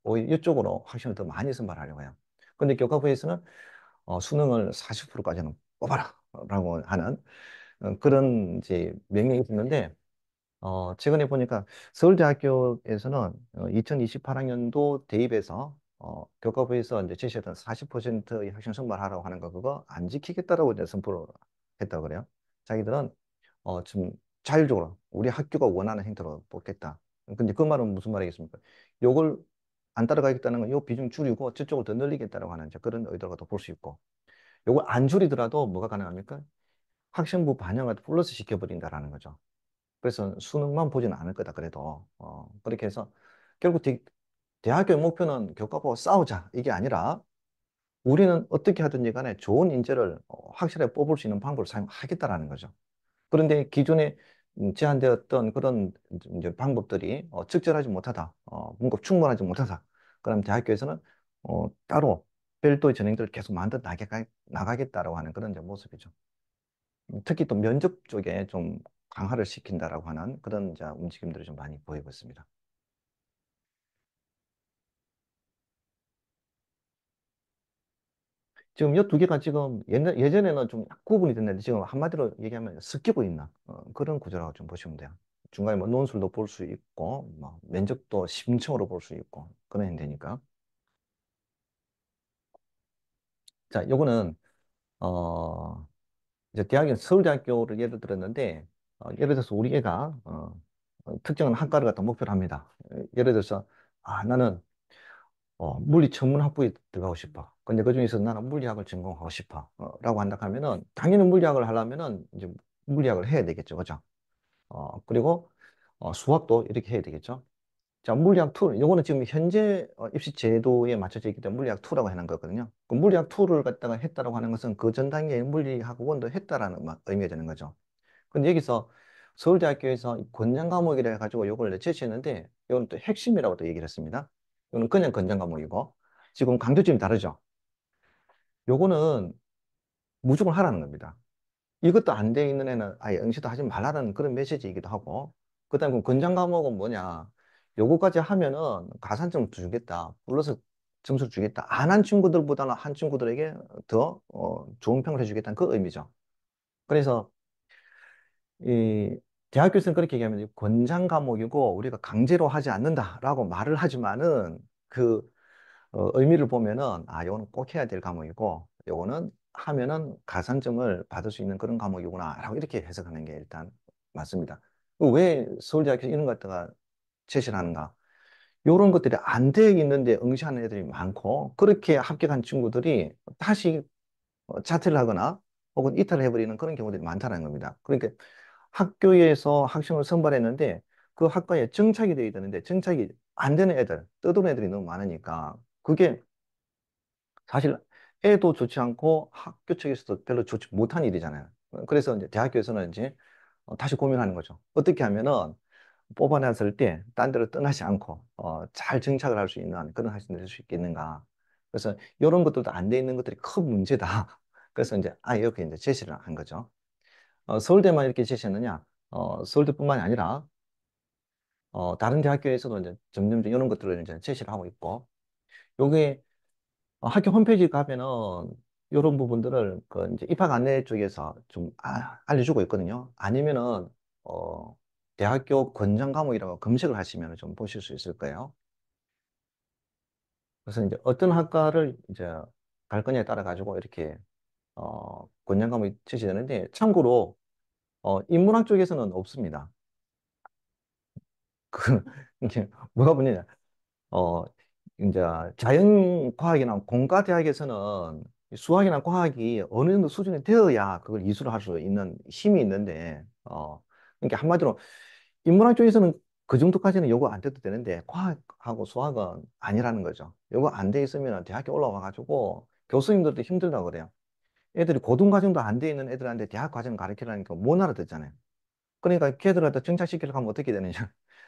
오히려 이쪽으로 학생을 더 많이 선발하려고 해요. 근데 교과부에서는, 수능을 40%까지는 뽑아라! 라고 하는 그런 이제 명령이 있는데, 최근에 보니까 서울대학교에서는 2028학년도 대입에서 교과부에서 이제 제시했던 40%의 학생 선발하라고 하는 거 그거 안 지키겠다라고 이제 선포를 했다고 그래요. 자기들은 좀 자율적으로 우리 학교가 원하는 형태로 뽑겠다. 근데 그 말은 무슨 말이겠습니까? 요걸 안 따라가겠다는 건 요 비중 줄이고 저쪽을 더 늘리겠다라고 하는 이제 그런 의도가 더 볼 수 있고 요걸 안 줄이더라도 뭐가 가능합니까? 학생부 반영을 플러스 시켜버린다라는 거죠. 그래서 수능만 보지는 않을 거다 그래도 그렇게 해서 결국 대학교의 목표는 교과보고 싸우자 이게 아니라 우리는 어떻게 하든지 간에 좋은 인재를 확실하게 뽑을 수 있는 방법을 사용하겠다라는 거죠. 그런데 기존에 제한되었던 그런 이제 방법들이 적절하지 못하다, 뭔가 충분하지 못하다. 그럼 대학교에서는 따로 별도의 전형들을 계속 나가겠다라고 하는 그런 이제 모습이죠. 특히 또 면접 쪽에 좀 강화를 시킨다라고 하는 그런 이제 움직임들을 좀 많이 보이고 있습니다. 지금 이 두 개가 지금 예전에는 좀 구분이 됐는데 지금 한마디로 얘기하면 섞이고 있는 그런 구조라고 좀 보시면 돼요. 중간에 뭐 논술도 볼 수 있고, 뭐 면적도 심층으로 볼 수 있고, 그런 되니까. 자, 요거는, 어, 이제 서울대학교를 예를 들었는데, 예를 들어서 우리 애가, 특정한 학과를 갖다 목표로 합니다. 예를 들어서, 나는 물리 천문학부에 들어가고 싶어. 근데 그중에서 나는 물리학을 전공하고 싶어. 라고 한다 하면은, 당연히 물리학을 하려면은, 이제 물리학을 해야 되겠죠. 그죠? 그리고, 수학도 이렇게 해야 되겠죠. 자, 물리학 2. 요거는 지금 현재 입시 제도에 맞춰져 있기 때문에 물리학 2라고 하는 거거든요. 그 물리학 2를 갖다가 했다라고 하는 것은 그 전 단계에 물리학원도 했다라는 의미가 되는 거죠. 근데 여기서 서울대학교에서 권장 과목이라 해가지고 요걸 제시했는데, 이건 또 핵심이라고 또 얘기를 했습니다. 이거는 그냥 권장 과목이고, 지금 강조점이 다르죠. 요거는 무조건 하라는 겁니다. 이것도 안 돼 있는 애는 아예 응시도 하지 말라는 그런 메시지이기도 하고, 그 다음에 권장 과목은 뭐냐. 요거까지 하면은 가산점 주겠다. 플러스 점수를 주겠다. 안 한 친구들보다는 한 친구들에게 더 좋은 평을 해주겠다는 그 의미죠. 그래서 이 대학교에서는 그렇게 얘기하면 권장 과목이고 우리가 강제로 하지 않는다라고 말을 하지만은 그 의미를 보면은 요거는 꼭 해야 될 과목이고 요거는 하면은 가산점을 받을 수 있는 그런 과목이구나라고 이렇게 해석하는 게 일단 맞습니다. 왜 서울대학교 이런 것 갖다가 제시를 하는가? 요런 것들이 안 되어 있는데 응시하는 애들이 많고 그렇게 합격한 친구들이 다시 자퇴를 하거나 혹은 이탈을 해버리는 그런 경우들이 많다는 겁니다. 그러니까 학교에서 학생을 선발했는데 그 학과에 정착이 되어 있는데 정착이 안 되는 애들, 떠도는 애들이 너무 많으니까 그게 사실 애도 좋지 않고 학교 측에서도 별로 좋지 못한 일이잖아요. 그래서 이제 대학교에서는 이제 다시 고민하는 거죠. 어떻게 하면은 뽑아냈을 때 딴 데로 떠나지 않고 잘 정착을 할 수 있는 그런 학생들이 될 수 있겠는가. 그래서 이런 것들도 안 돼 있는 것들이 큰 문제다. 그래서 이제 이렇게 이제 제시를 한 거죠. 서울대만 이렇게 제시했느냐? 서울대뿐만이 아니라 다른 대학교에서도 이제 점점 이런 것들을 이제 제시를 하고 있고, 요게 학교 홈페이지 가면은 이런 부분들을 그 이제 입학 안내 쪽에서 좀 알려주고 있거든요. 아니면은 대학교 권장 과목이라고 검색을 하시면 좀 보실 수 있을 거예요. 그래서 이제 어떤 학과를 이제 갈 거냐에 따라 가지고 이렇게 권장 과목이 제시되는데 참고로 인문학 쪽에서는 없습니다. 그 이게 뭐가 문제냐? 어, 이제 자연과학이나 공과대학에서는 수학이나 과학이 어느 정도 수준이 되어야 그걸 이수를 할 수 있는 힘이 있는데, 그러니까 한마디로 인문학 쪽에서는 그 정도까지는 요구 안 돼도 되는데, 과학하고 수학은 아니라는 거죠. 요거 안 돼 있으면 대학교 올라와가지고 교수님들도 힘들다고 그래요. 애들이 고등과정도 안 돼 있는 애들한테 대학 과정 가르치려니까 못 알아듣잖아요. 그러니까 걔들 갖다 정착시키려고 하면 어떻게 되느냐.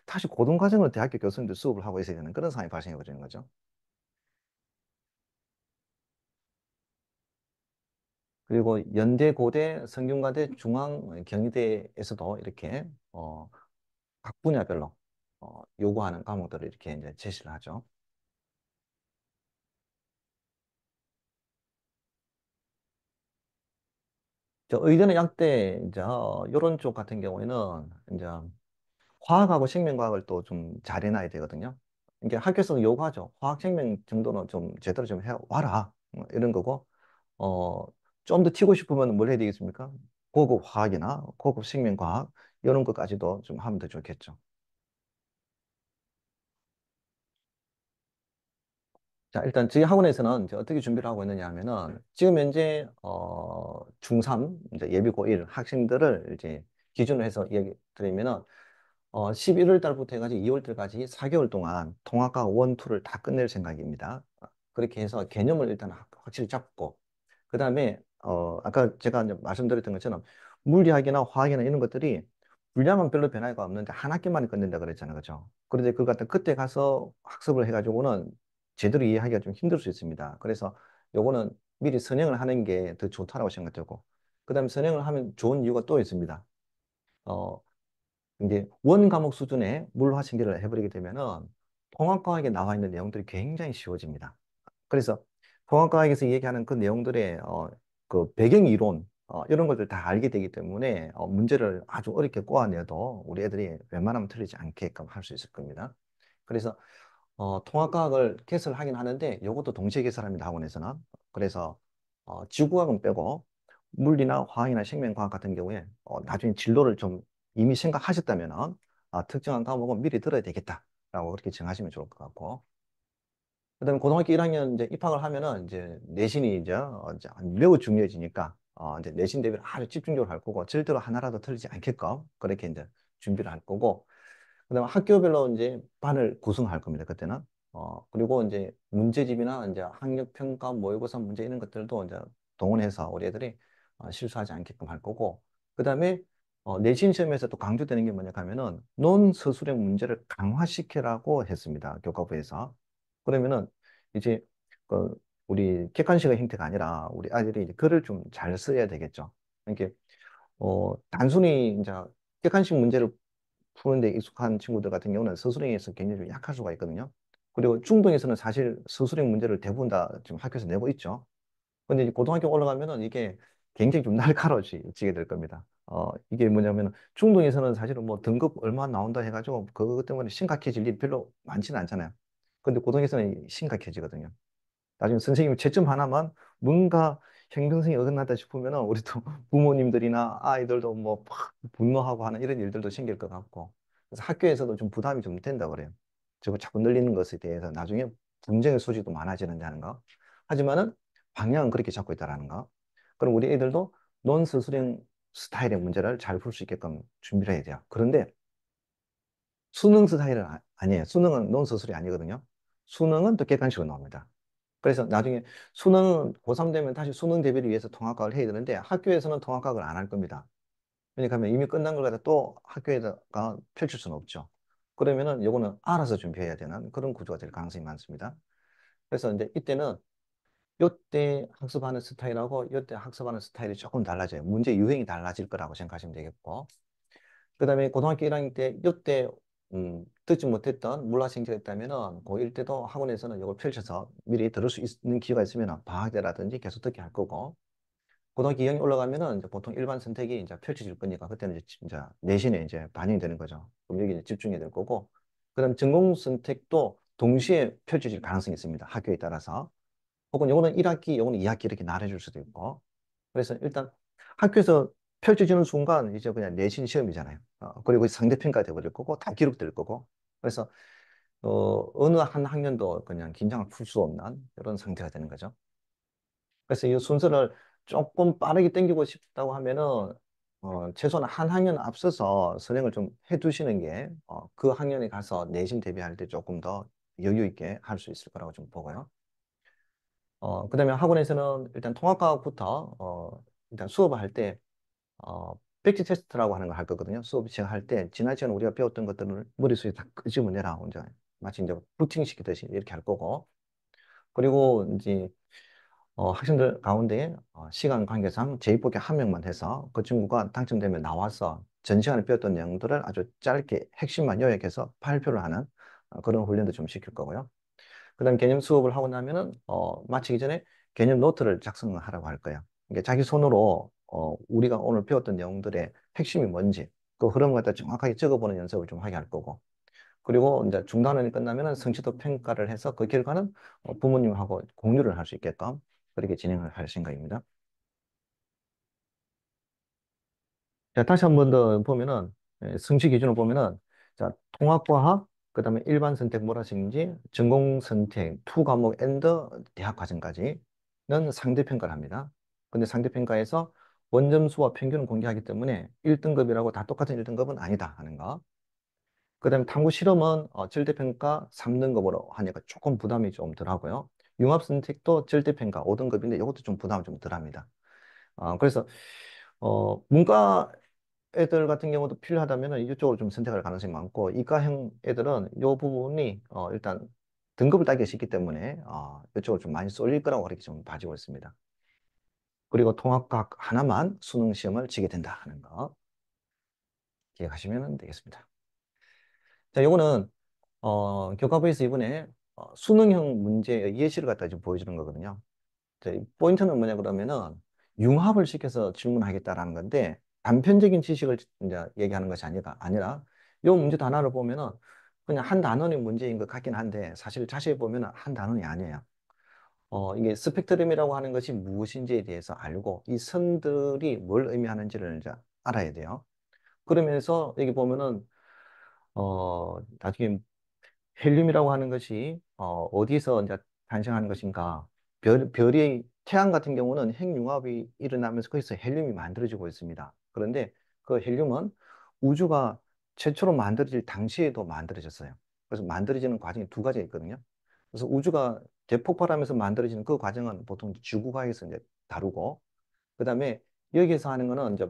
다시 고등과정으로 대학교 교수님들 수업을 하고 있어야 되는 그런 상황이 발생해 버리는 거죠. 그리고 연대, 고대, 성균관대, 중앙, 경희대에서도 이렇게 각 분야별로 요구하는 과목들을 이렇게 이제 제시를 하죠. 저 의대는 약대 이제 이런 쪽 같은 경우에는 이제 화학하고 생명과학을 또 좀 잘해놔야 되거든요. 이게 학교에서 요구하죠. 화학 생명 정도는 좀 제대로 좀 해와라. 이런 거고 어, 좀 더 튀고 싶으면 뭘 해야 되겠습니까? 고급 화학이나 고급 생명과학 이런 것까지도 좀 하면 더 좋겠죠. 자, 일단 저희 학원에서는 이제 어떻게 준비를 하고 있느냐 하면은 지금 현재 중3 이제 예비 고1 학생들을 이제 기준으로 해서 얘기 드리면은 11월 달부터 해가지고 2월 달까지 4개월 동안 통합과 원, 투를 다 끝낼 생각입니다. 그렇게 해서 개념을 일단 확실히 잡고 그다음에 아까 제가 이제 말씀드렸던 것처럼 물리학이나 화학이나 이런 것들이 분량은 별로 변화가 없는데 한 학기만에 끝낸다 그랬잖아요. 그죠? 그런데 그걸 갖다 그때 가서 학습을 해가지고는 제대로 이해하기가 좀 힘들 수 있습니다. 그래서 요거는 미리 선행을 하는 게 더 좋다라고 생각되고 그다음에 선행을 하면 좋은 이유가 또 있습니다. 어, 이제 원 과목 수준의 물화생계를 해버리게 되면은 통합과학에 나와 있는 내용들이 굉장히 쉬워집니다. 그래서 통합과학에서 얘기하는 그 내용들의 그 배경 이론 이런 것들 다 알게 되기 때문에 문제를 아주 어렵게 꼬아내도 우리 애들이 웬만하면 틀리지 않게끔 할 수 있을 겁니다. 그래서 통합과학을 개설하긴 하는데 이것도 동시에 개설합니다, 학원에서는. 그래서 지구과학은 빼고 물리나 화학이나 생명과학 같은 경우에 나중에 진로를 좀 이미 생각하셨다면 특정한 과목은 미리 들어야 되겠다라고 그렇게 정하시면 좋을 것 같고, 그다음에 고등학교 1학년 이제 입학을 하면은 이제 내신이 이제 매우 중요해지니까 이제 내신 대비를 아주 집중적으로 할 거고, 절대로 하나라도 틀리지 않게끔 그렇게 이제 준비를 할 거고, 그다음에 학교별로 이제 반을 구성할 겁니다. 그때는. 그리고 이제 문제집이나 이제 학력평가, 모의고사 문제 이런 것들도 이제 동원해서 우리 애들이 실수하지 않게끔 할 거고, 그다음에 내신 시험에서 또 강조되는 게 뭐냐 하면은 논서술형 문제를 강화시키라고 했습니다. 교과부에서. 그러면은 이제 그 우리 객관식의 형태가 아니라 우리 아이들이 이제 글을 좀 잘 써야 되겠죠. 이렇게 단순히 이제 객관식 문제를 푸는데 익숙한 친구들 같은 경우는 서술형에서 굉장히 좀 약할 수가 있거든요. 그리고 중등에서는 사실 서술형 문제를 대부분 다 지금 학교에서 내고 있죠. 근데 이제 고등학교 올라가면은 이게 굉장히 좀 날카로워지게 될 겁니다. 이게 뭐냐면 중등에서는 사실은 뭐 등급 얼마 나온다 해가지고 그것 때문에 심각해질 일이 별로 많지는 않잖아요. 근데 고등에서는 심각해지거든요. 나중에 선생님 채점 하나만 뭔가 행동성이 어긋났다 싶으면 우리 또 부모님들이나 아이들도 뭐 팍 분노하고 하는 이런 일들도 생길 것 같고, 그래서 학교에서도 좀 부담이 좀 된다 그래요. 저거 자꾸 늘리는 것에 대해서 나중에 분쟁의 소지도 많아지는다는 거. 하지만은 방향은 그렇게 잡고 있다라는 거. 그럼 우리 애들도 논스스령 스타일의 문제를 잘 풀 수 있게끔 준비를 해야 돼요. 그런데 수능 스타일은 아니에요. 수능은 논스술이 아니거든요. 수능은 또 객관식으로 나옵니다. 그래서 나중에 수능 고3 되면 다시 수능 대비를 위해서 통합과학을 해야 되는데 학교에서는 통합과학을 안 할 겁니다. 왜냐하면 이미 끝난 걸 갖다 또 학교에다가 펼칠 수는 없죠. 그러면은 요거는 알아서 준비해야 되는 그런 구조가 될 가능성이 많습니다. 그래서 이제 이때는 요때 학습하는 스타일하고 요때 학습하는 스타일이 조금 달라져요. 문제 유형이 달라질 거라고 생각하시면 되겠고. 그다음에 고등학교 1학년 때 요때 듣지 못했던 물화생지가 있다면은 고1 때도 학원에서는 이걸 펼쳐서 미리 들을 수 있는 기회가 있으면 방학 때라든지 계속 듣게 할 거고, 고등학교 2학년 올라가면은 이제 보통 일반 선택이 이제 펼쳐질 거니까 그때는 이제 진짜 내신에 이제 반영이 되는 거죠. 그럼 여기 이제 집중해야 될 거고, 그다음 전공 선택도 동시에 펼쳐질 가능성이 있습니다. 학교에 따라서. 혹은 요거는 1학기, 요거는 2학기 이렇게 나눠줄 수도 있고. 그래서 일단 학교에서 펼쳐지는 순간 이제 그냥 내신 시험이잖아요. 그리고 상대평가 돼버릴 거고 다 기록될 거고. 그래서 어느 한 학년도 그냥 긴장을 풀 수 없는 이런 상태가 되는 거죠. 그래서 이 순서를 조금 빠르게 당기고 싶다고 하면은 최소한 한 학년 앞서서 선행을 좀 해두시는 게 그 학년에 가서 내신 대비할 때 조금 더 여유 있게 할 수 있을 거라고 좀 보고요. 그다음에 학원에서는 일단 통합과학부터 일단 수업을 할 때 팩트 테스트라고 하는 걸 할 거거든요. 수업 시작할 때 지난 시간 우리가 배웠던 것들을 머릿속에 다 끄집어내라. 혼자 마치 이제 부팅 시키듯이 이렇게 할 거고. 그리고 이제 학생들 가운데 시간 관계상 제입복에 한 명만 해서 그 친구가 당첨되면 나와서 전 시간에 배웠던 내용들을 아주 짧게 핵심만 요약해서 발표를 하는 그런 훈련도 좀 시킬 거고요. 그다음 개념 수업을 하고 나면은 마치기 전에 개념 노트를 작성을 하라고 할 거예요. 이게 자기 손으로 우리가 오늘 배웠던 내용들의 핵심이 뭔지 그 흐름 갖다 정확하게 적어보는 연습을 좀 하게 할 거고. 그리고 이제 중단원이 끝나면은 성취도 평가를 해서 그 결과는 부모님하고 공유를 할 수 있게끔 그렇게 진행을 할 생각입니다. 자, 다시 한 번 더 보면은 성취 기준을 보면은 자, 통합과학, 그다음에 일반 선택 뭐라든지 전공 선택 투 과목 앤드 대학 과정까지는 상대 평가를 합니다. 근데 상대 평가에서 원점수와 평균을 공개하기 때문에 1등급이라고 다 똑같은 1등급은 아니다 하는 거. 그다음에 탐구 실험은 절대 평가 3등급으로 하니까 조금 부담이 좀 덜하고요. 융합 선택도 절대 평가 5등급인데 이것도 좀 부담이 좀 덜합니다. 그래서 문과 애들 같은 경우도 필요하다면 이쪽으로 좀 선택할 가능성이 많고, 이과형 애들은 이 부분이 일단 등급을 따기가 쉽기 때문에 이쪽으로 좀 많이 쏠릴 거라고 그렇게 좀 봐지고 있습니다. 그리고 통합과학 하나만 수능 시험을 치게 된다 하는 거. 기억하시면 되겠습니다. 자, 요거는 교과부에서 이번에 수능형 문제의 예시를 갖다 지금 보여주는 거거든요. 자, 이 포인트는 뭐냐 그러면은 융합을 시켜서 질문하겠다라는 건데 단편적인 지식을 이제 얘기하는 것이 아니라 요 문제 단어를 보면은 그냥 한 단원의 문제인 것 같긴 한데 사실 자세히 보면은 한 단원이 아니에요. 이게 스펙트럼이라고 하는 것이 무엇인지에 대해서 알고 이 선들이 뭘 의미하는지를 이제 알아야 돼요. 그러면서 여기 보면은 나중에 헬륨이라고 하는 것이 어디서 이제 탄생하는 것인가? 별이 태양 같은 경우는 핵융합이 일어나면서 거기서 헬륨이 만들어지고 있습니다. 그런데 그 헬륨은 우주가 최초로 만들어질 당시에도 만들어졌어요. 그래서 만들어지는 과정이 두 가지가 있거든요. 그래서 우주가 대폭발하면서 만들어지는 그 과정은 보통 지구과에서 이제 다루고, 그다음에 여기에서 하는 거는 이제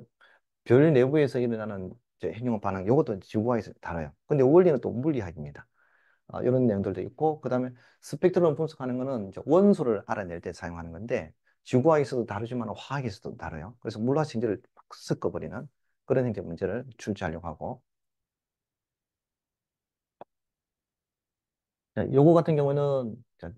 별 내부에서 일어나는 이제 핵융합 반응, 이것도 지구과에서 다뤄요. 근데 원리는 또 물리학입니다. 이런 내용들도 있고, 그 다음에 스펙트럼 분석하는 거는 이제 원소를 알아낼 때 사용하는 건데, 지구화에서도 다루지만 화학에서도 다뤄요. 그래서 물화생지를 막 섞어버리는 그런 형태 문제를 출제하려고 하고, 자, 요거 같은 경우는 자,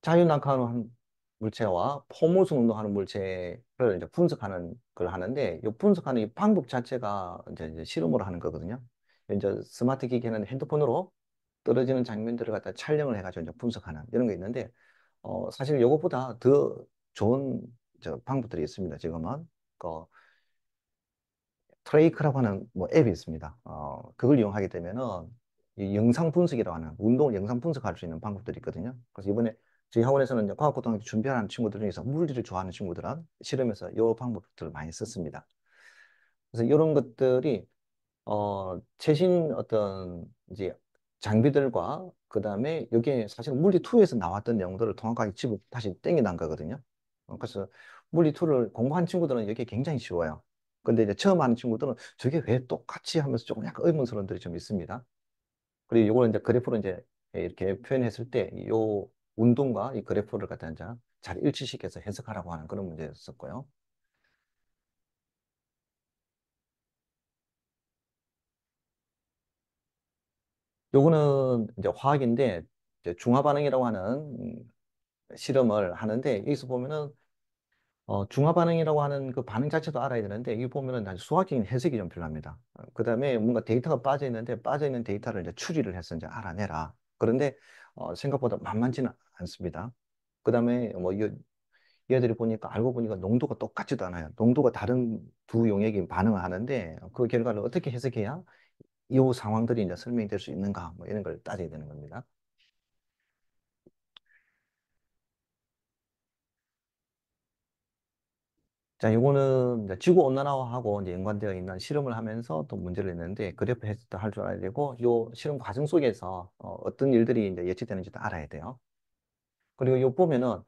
자유낙하하는 물체와 포무수 운동하는 물체를 이제 분석하는 걸 하는데, 이 분석하는 이 방법 자체가 이제 실험으로 하는 거거든요. 이제 스마트 기기는 핸드폰으로 떨어지는 장면들을 갖다 촬영을 해가지고 이제 분석하는 이런 게 있는데, 사실 이것보다 더 좋은 방법들이 있습니다. 지금은 그 트레이크라고 하는 뭐 앱이 있습니다. 그걸 이용하게 되면은 이 영상 분석이라고 하는 운동을 영상 분석할 수 있는 방법들이 있거든요. 그래서 이번에 저희 학원에서는 이제 과학고등학교 준비하는 친구들 중에서 물리를 좋아하는 친구들은 실험에서 이 방법들을 많이 썼습니다. 그래서 이런 것들이 최신 어떤 이제 장비들과 그 다음에 여기에 사실 물리2에서 나왔던 내용들을 통합하게 집어 다시 땡겨난 거거든요. 그래서 물리2를 공부한 친구들은 여기 굉장히 쉬워요. 근데 이제 처음 하는 친구들은 저게 왜 똑같이 하면서 조금 약간 의문스러움들이 좀 있습니다. 그리고 요거는 이제 그래프로 이제 이렇게 표현했을 때 요 운동과 이 그래프를 갖다 이제 잘 일치시켜서 해석하라고 하는 그런 문제였었고요. 요거는 이제 화학인데 이제 중화 반응이라고 하는 실험을 하는데 여기서 보면은 중화 반응이라고 하는 그 반응 자체도 알아야 되는데 여기 보면은 아주 수학적인 해석이 좀 필요합니다. 그다음에 뭔가 데이터가 빠져 있는데 빠져 있는 데이터를 이제 추리를 해서 이제 알아내라. 그런데 생각보다 만만치는 않습니다. 그다음에 뭐 얘들이 보니까 알고 보니까 농도가 똑같지도 않아요. 농도가 다른 두 용액이 반응을 하는데 그 결과를 어떻게 해석해야 이 상황들이 이제 설명이 될 수 있는가 뭐 이런 걸 따져야 되는 겁니다. 자, 요거는 이제 지구 온난화하고 이제 연관되어 있는 실험을 하면서 또 문제를 냈는데 그래프 해석도 할 줄 알아야 되고 요 실험 과정 속에서 어떤 일들이 이제 예측되는지도 알아야 돼요. 그리고 요 보면은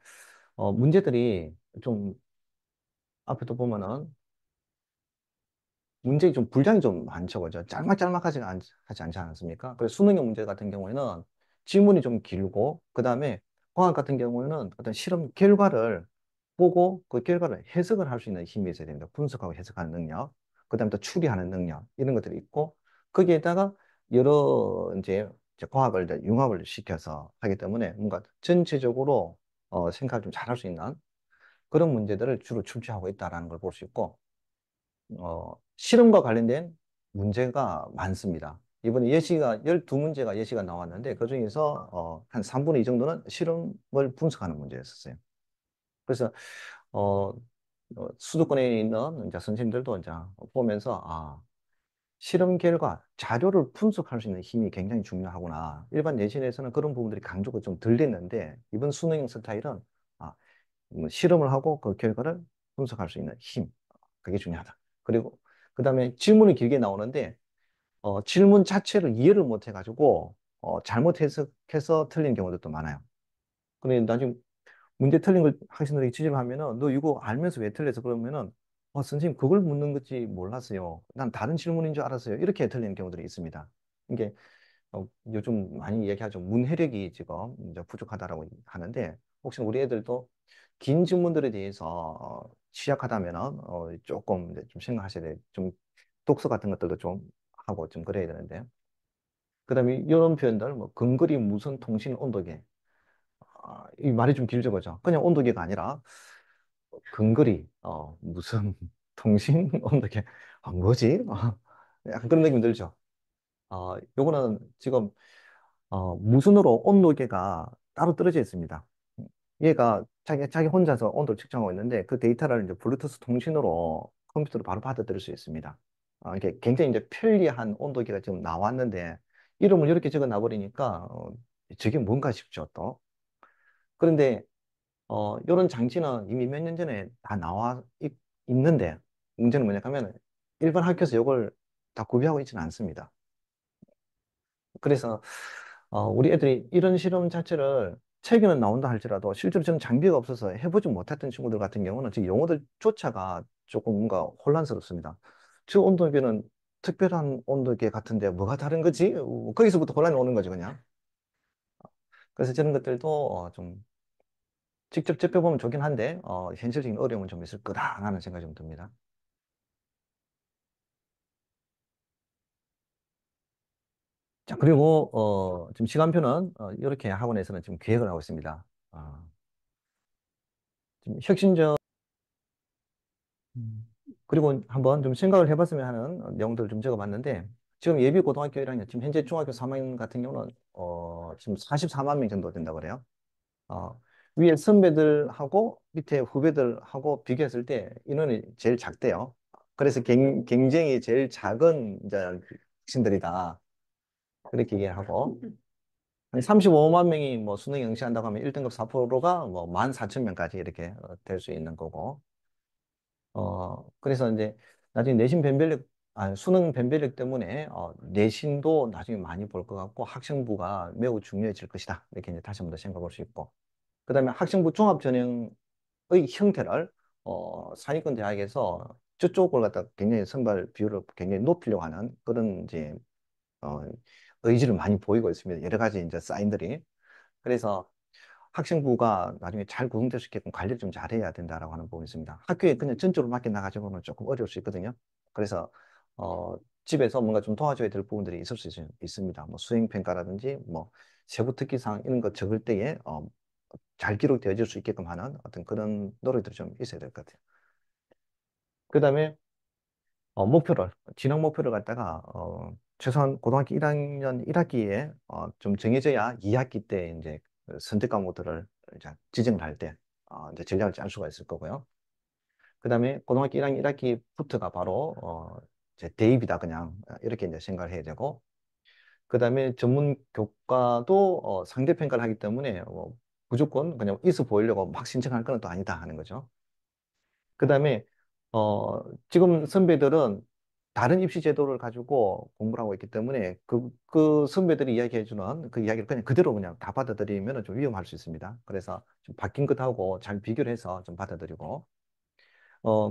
문제들이 좀 앞에도 보면은 문제가 좀 분량이 좀 많죠, 그죠? 하지 않지 않습니까? 그래서 수능형 문제 같은 경우에는 지문이 좀 길고, 그 다음에 과학 같은 경우에는 어떤 실험 결과를 보고 그 결과를 해석을 할 수 있는 힘이 있어야 됩니다. 분석하고 해석하는 능력, 그 다음에 또 추리하는 능력, 이런 것들이 있고, 거기에다가 여러 이제 과학을 이제 융합을 시켜서 하기 때문에 뭔가 전체적으로 생각을 좀 잘할 수 있는 그런 문제들을 주로 출제하고 있다는 걸 볼 수 있고, 실험과 관련된 문제가 많습니다. 이번에 예시가 12문제가 예시가 나왔는데 그중에서 한 3분의 2 정도는 실험을 분석하는 문제였었어요. 그래서 어, 수도권에 있는 이제 선생님들도 이제 보면서 실험 결과 자료를 분석할 수 있는 힘이 굉장히 중요하구나. 일반 내신에서는 그런 부분들이 강조가 좀 덜 됐는데 이번 수능형 스타일은 아, 실험을 하고 그 결과를 분석할 수 있는 힘. 그게 중요하다. 그리고 그 다음에 질문이 길게 나오는데 질문 자체를 이해를 못 해가지고 잘못 해석해서 틀린 경우도 많아요. 근데 나중에 문제 틀린 걸 학생들에게 지적을 하면은 너 이거 알면서 왜 틀렸어? 그러면은 선생님 그걸 묻는 건지 몰랐어요. 난 다른 질문인 줄 알았어요. 이렇게 틀리는 경우들이 있습니다. 이게 요즘 많이 얘기하죠. 문해력이 지금 이제 부족하다라고 하는데 혹시 우리 애들도 긴 질문들에 대해서 취약하다면은 조금 이제 좀 생각하셔야 돼요. 좀 독서 같은 것들도 좀 하고 좀 그래야 되는데. 그다음에 이런 표현들, 뭐, 근거리 무선 통신 온도계. 이 말이 좀 길죠, 그죠? 그냥 온도계가 아니라, 근거리, 무슨 통신 온도계. 뭐지? 약간 그런 느낌 들죠? 요거는 지금, 무선으로 온도계가 따로 떨어져 있습니다. 얘가 자기 혼자서 온도를 측정하고 있는데 그 데이터를 이제 블루투스 통신으로 컴퓨터로 바로 받아들일 수 있습니다. 이게 굉장히 이제 편리한 온도계가 지금 나왔는데 이름을 이렇게 적어 놔버리니까 저게 뭔가 싶죠, 또. 그런데 이런 장치는 이미 몇 년 전에 다 있는데 문제는 뭐냐 하면 일반 학교에서 이걸 다 구비하고 있지는 않습니다. 그래서 우리 애들이 이런 실험 자체를 책에는 나온다 할지라도 실제로 저는 장비가 없어서 해보지 못했던 친구들 같은 경우는 지금 용어들조차가 조금 뭔가 혼란스럽습니다. 저 온도계는 특별한 온도계 같은데 뭐가 다른 거지? 거기서부터 혼란이 오는 거죠, 그냥. 그래서 저런 것들도 좀 직접 접해보면 좋긴 한데 현실적인 어려움은 좀 있을 거다라는 생각이 좀 듭니다. 자, 그리고 지금 시간표는 이렇게 학원에서는 지금 계획을 하고 있습니다. 어, 좀 혁신적 그리고 한번 좀 생각을 해봤으면 하는 내용들을 좀 적어봤는데, 지금 예비 고등학교 1학년, 지금 현재 중학교 3학년 같은 경우는, 지금 44만 명 정도 된다고 그래요. 어, 위에 선배들하고 밑에 후배들하고 비교했을 때 인원이 제일 작대요. 그래서 경쟁이 제일 작은 이제 학생들이다. 그렇게 얘기하고, 한 35만 명이 뭐 수능 응시한다고 하면 1등급 4%가 뭐 14,000명까지 이렇게 될 수 있는 거고, 그래서 이제 나중에 내신 변별력, 수능 변별력 때문에 내신도 나중에 많이 볼 것 같고 학생부가 매우 중요해질 것이다. 이렇게 이제 다시 한번 더 생각해 볼 수 있고. 그다음에 학생부 종합전형의 형태를 상위권 대학에서 저쪽을 갖다 굉장히 선발 비율을 굉장히 높이려고 하는 그런 이제 어, 의지를 많이 보이고 있습니다. 여러 가지 이제 사인들이. 그래서 학생부가 나중에 잘 구성될 수 있게끔 관리를 좀 잘해야 된다라고 하는 부분이 있습니다. 학교에 그냥 전적으로 맡겨 나가지고는 조금 어려울 수 있거든요. 그래서 집에서 뭔가 좀 도와줘야 될 부분들이 있을 수 있습니다. 뭐 수행평가라든지 뭐 세부 특기사항 이런 거 적을 때에 잘 기록되어질 수 있게끔 하는 어떤 그런 노력들이 좀 있어야 될 것 같아요. 그다음에 목표를 진학 목표를 갖다가 최소한 고등학교 1학년 1학기에 좀 정해져야 2학기 때 이제 그 선택 과목들을 이제 지정을 할 때 이제 전략을 짤 수가 있을 거고요. 그다음에 고등학교 1학년 1학기부터가 바로 이제 대입이다 그냥 이렇게 이제 생각을 해야 되고 그다음에 전문 교과도 상대 평가를 하기 때문에 무조건 그냥 있어 보이려고 막 신청할 건 또 아니다 하는 거죠. 그다음에 지금 선배들은 다른 입시 제도를 가지고 공부를 하고 있기 때문에 그 선배들이 이야기해주는 그 이야기를 그냥 그대로 그냥 다 받아들이면 좀 위험할 수 있습니다. 그래서 좀 바뀐 것하고 잘 비교를 해서 좀 받아들이고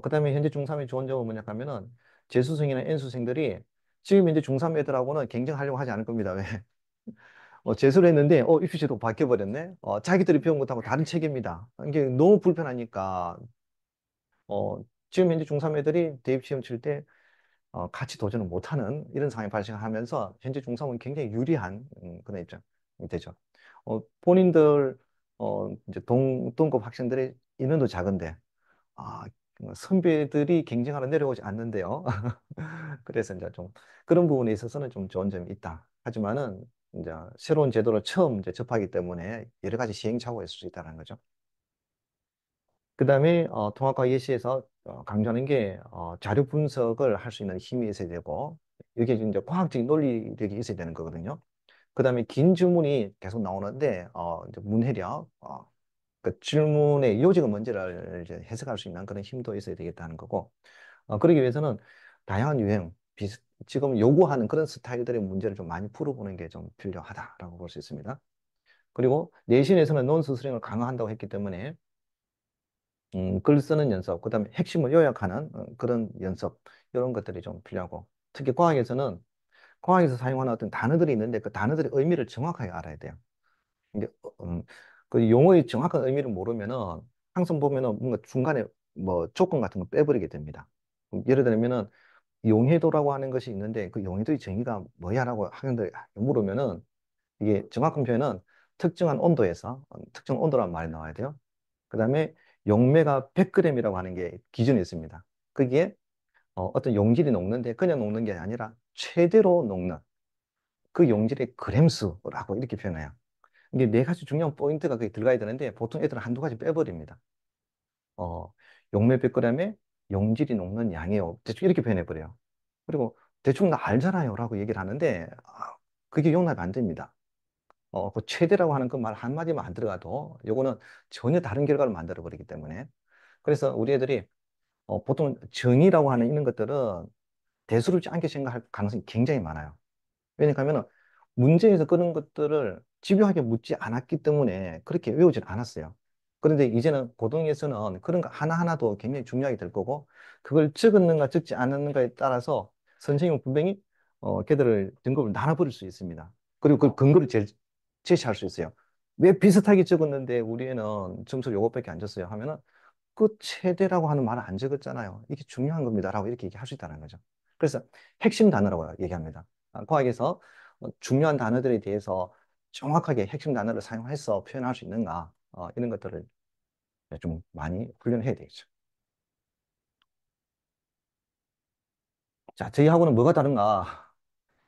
그다음에 현재 중3의 좋은 점은 뭐냐 하면은 재수생이나 N수생들이 지금 이제 중3 애들하고는 경쟁하려고 하지 않을 겁니다. 왜? 재수를 했는데 입시 제도가 바뀌어버렸네. 자기들이 배운 것하고 다른 체계입니다. 이게 너무 불편하니까 어, 지금 현재 중3 애들이 대입시험 칠 때 같이 도전을 못하는 이런 상황이 발생하면서 현재 중3은 굉장히 유리한 그런 입장이 되죠. 본인들 이제 동급 학생들의 인원도 작은데 아, 선배들이 경쟁하러 내려오지 않는데요. 그래서 이제 좀 그런 부분에 있어서는 좀 좋은 점이 있다. 하지만은 이제 새로운 제도를 처음 이제 접하기 때문에 여러 가지 시행착오가 있을 수 있다는 거죠. 그다음에 통합과 예시에서 강조하는 게 자료 분석을 할 수 있는 힘이 있어야 되고 이게 이제 과학적인 논리력이 있어야 되는 거거든요. 그다음에 긴 질문이 계속 나오는데 이제 문해력, 그 질문의 요지가 뭔지를 이제 해석할 수 있는 그런 힘도 있어야 되겠다는 거고 그러기 위해서는 다양한 지금 요구하는 그런 스타일들의 문제를 좀 많이 풀어보는 게 좀 필요하다라고 볼 수 있습니다. 그리고 내신에서는 논스스링을 강화한다고 했기 때문에 글 쓰는 연습, 그다음에 핵심을 요약하는 그런 연습, 이런 것들이 좀 필요하고, 특히 과학에서 사용하는 어떤 단어들이 있는데 그 단어들의 의미를 정확하게 알아야 돼요. 이게 그 용어의 정확한 의미를 모르면은 항상 보면은 뭔가 중간에 뭐 조건 같은 거 빼버리게 됩니다. 예를 들면은 용해도라고 하는 것이 있는데 그 용해도의 정의가 뭐야라고 학생들 물으면은 이게 정확한 표현은 특정한 온도에서 특정 온도란 말이 나와야 돼요. 그다음에 용매가 100g이라고 하는 게 기준이 있습니다. 그게 어떤 용질이 녹는데 그냥 녹는 게 아니라 최대로 녹는 그 용질의 그램수라고 이렇게 표현해요. 이게 네 가지 중요한 포인트가 거기 들어가야 되는데 보통 애들은 한두 가지 빼버립니다. 어, 용매 100g에 용질이 녹는 양이요. 대충 이렇게 표현해 버려요. 그리고 대충 나 알잖아요 라고 얘기를 하는데 그게 용납이 안 됩니다. 그 최대라고 하는 그 말 한마디만 안 들어가도 요거는 전혀 다른 결과를 만들어 버리기 때문에 그래서 우리 애들이 보통 정의라고 하는 이런 것들은 대수롭지 않게 생각할 가능성이 굉장히 많아요. 왜냐하면 문제에서 그런 것들을 집요하게 묻지 않았기 때문에 그렇게 외우질 않았어요. 그런데 이제는 고등에서는 그런 거 하나하나도 굉장히 중요하게 될 거고 그걸 적었는가 적지 않았는가에 따라서 선생님은 분명히 걔들을 등급을 나눠버릴 수 있습니다. 그리고 그 근거를 제시할 수 있어요. 왜 비슷하게 적었는데 우리 애는 점수를 요것밖에 안 줬어요 하면은 그 최대라고 하는 말을 안 적었잖아요. 이게 중요한 겁니다라고 이렇게 얘기할 수 있다는 거죠. 그래서 핵심 단어라고 얘기합니다. 과학에서 중요한 단어들에 대해서 정확하게 핵심 단어를 사용해서 표현할 수 있는가 이런 것들을 좀 많이 훈련해야 되겠죠. 자, 저희하고는 뭐가 다른가?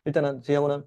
일단은 저희하고는